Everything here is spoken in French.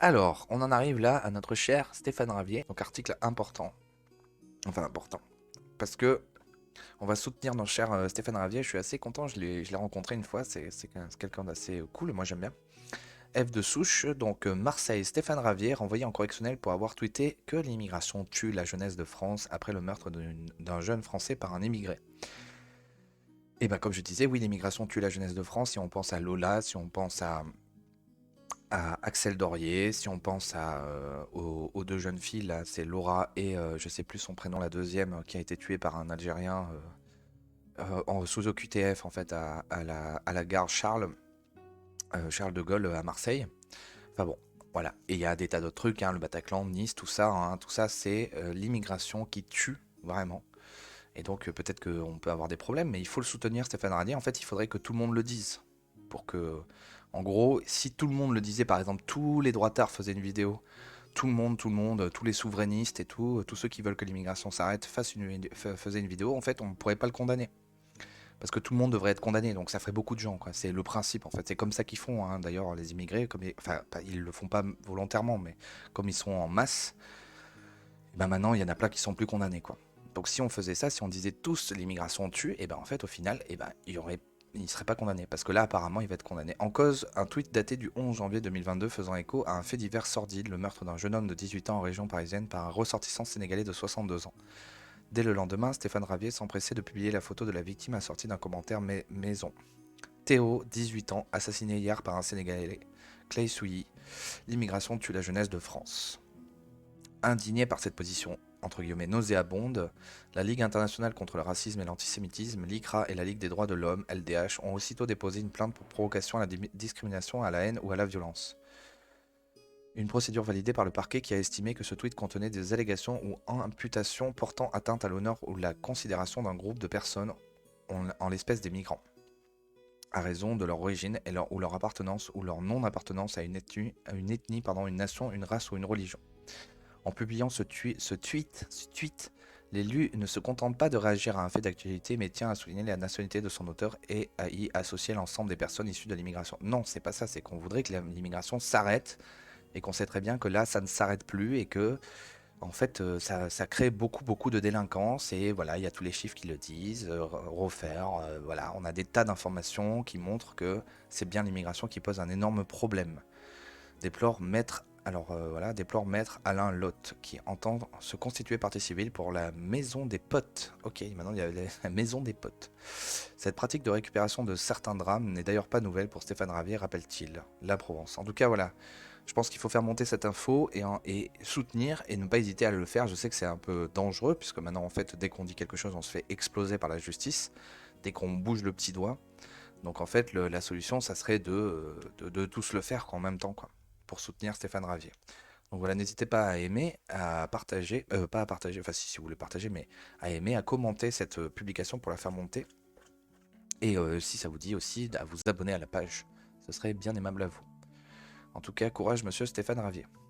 Alors, on en arrive là à notre cher Stéphane Ravier, donc article important, enfin important, parce que on va soutenir notre cher Stéphane Ravier. Je suis assez content, je l'ai rencontré une fois, c'est quelqu'un d'assez cool, moi j'aime bien. F de souche, donc Marseille, Stéphane Ravier, renvoyé en correctionnel pour avoir tweeté que l'immigration tue la jeunesse de France après le meurtre d'un jeune Français par un immigré. Et bah comme je disais, oui, l'immigration tue la jeunesse de France, si on pense à Lola, si on pense à Axel Dorier, si on pense aux deux jeunes filles, là, c'est Laura et je sais plus son prénom, la deuxième, qui a été tuée par un Algérien sous OQTF en fait à la gare Charles de Gaulle à Marseille. Enfin bon, voilà. Et il y a des tas d'autres trucs, hein, le Bataclan, Nice, tout ça c'est l'immigration qui tue vraiment. Et donc peut-être qu'on peut avoir des problèmes, mais il faut le soutenir, Stéphane Radier. En fait, il faudrait que tout le monde le dise. Pour que, en gros, si tout le monde le disait, par exemple, tous les droitards faisaient une vidéo, tout le monde, tous les souverainistes et tout, tous ceux qui veulent que l'immigration s'arrête faisaient une vidéo, en fait, on ne pourrait pas le condamner. Parce que tout le monde devrait être condamné, donc ça ferait beaucoup de gens, quoi. C'est le principe, en fait. C'est comme ça qu'ils font, hein. D'ailleurs, les immigrés, enfin, ils le font pas volontairement, mais comme ils sont en masse, et ben maintenant, il y en a plein qui sont plus condamnés, quoi. Donc si on faisait ça, si on disait tous l'immigration tue, et ben en fait, au final, et ben, il serait pas condamné. Parce que là, apparemment, il va être condamné. En cause, un tweet daté du 11 janvier 2022 faisant écho à un fait divers sordide, le meurtre d'un jeune homme de 18 ans en région parisienne par un ressortissant sénégalais de 62 ans. Dès le lendemain, Stéphane Ravier s'empressait de publier la photo de la victime assortie d'un commentaire maison. Théo, 18 ans, assassiné hier par un Sénégalais. Clay Souilly, l'immigration tue la jeunesse de France. Indigné par cette position entre guillemets nauséabonde, la Ligue internationale contre le racisme et l'antisémitisme, l'ICRA et la Ligue des droits de l'homme, LDH, ont aussitôt déposé une plainte pour provocation à la discrimination, à la haine ou à la violence. Une procédure validée par le parquet qui a estimé que ce tweet contenait des allégations ou imputations portant atteinte à l'honneur ou la considération d'un groupe de personnes, en l'espèce des migrants, à raison de leur origine ou leur appartenance ou leur non-appartenance à une ethnie, une nation, une race ou une religion. En publiant ce tweet, l'élu ne se contente pas de réagir à un fait d'actualité, mais tient à souligner la nationalité de son auteur et à y associer l'ensemble des personnes issues de l'immigration. Non, c'est pas ça, c'est qu'on voudrait que l'immigration s'arrête et qu'on sait très bien que là, ça ne s'arrête plus et que, en fait, ça crée beaucoup de délinquance et voilà, il y a tous les chiffres qui le disent, refaire, voilà, on a des tas d'informations qui montrent que c'est bien l'immigration qui pose un énorme problème. Déplore maître Alain Lotte, qui entend se constituer partie civile pour la maison des potes. Ok, maintenant il y a la maison des potes. Cette pratique de récupération de certains drames n'est d'ailleurs pas nouvelle pour Stéphane Ravier, rappelle-t-il. La Provence. En tout cas, voilà. Je pense qu'il faut faire monter cette info et soutenir et ne pas hésiter à le faire. Je sais que c'est un peu dangereux, puisque maintenant, en fait, dès qu'on dit quelque chose, on se fait exploser par la justice. Dès qu'on bouge le petit doigt. Donc en fait, la solution, ça serait de tous le faire en même temps, quoi, pour soutenir Stéphane Ravier. Donc voilà, n'hésitez pas à aimer, à partager, pas à partager, enfin si vous voulez partager, mais à aimer, à commenter cette publication pour la faire monter. Et si ça vous dit aussi, à vous abonner à la page. Ce serait bien aimable à vous. En tout cas, courage, monsieur Stéphane Ravier.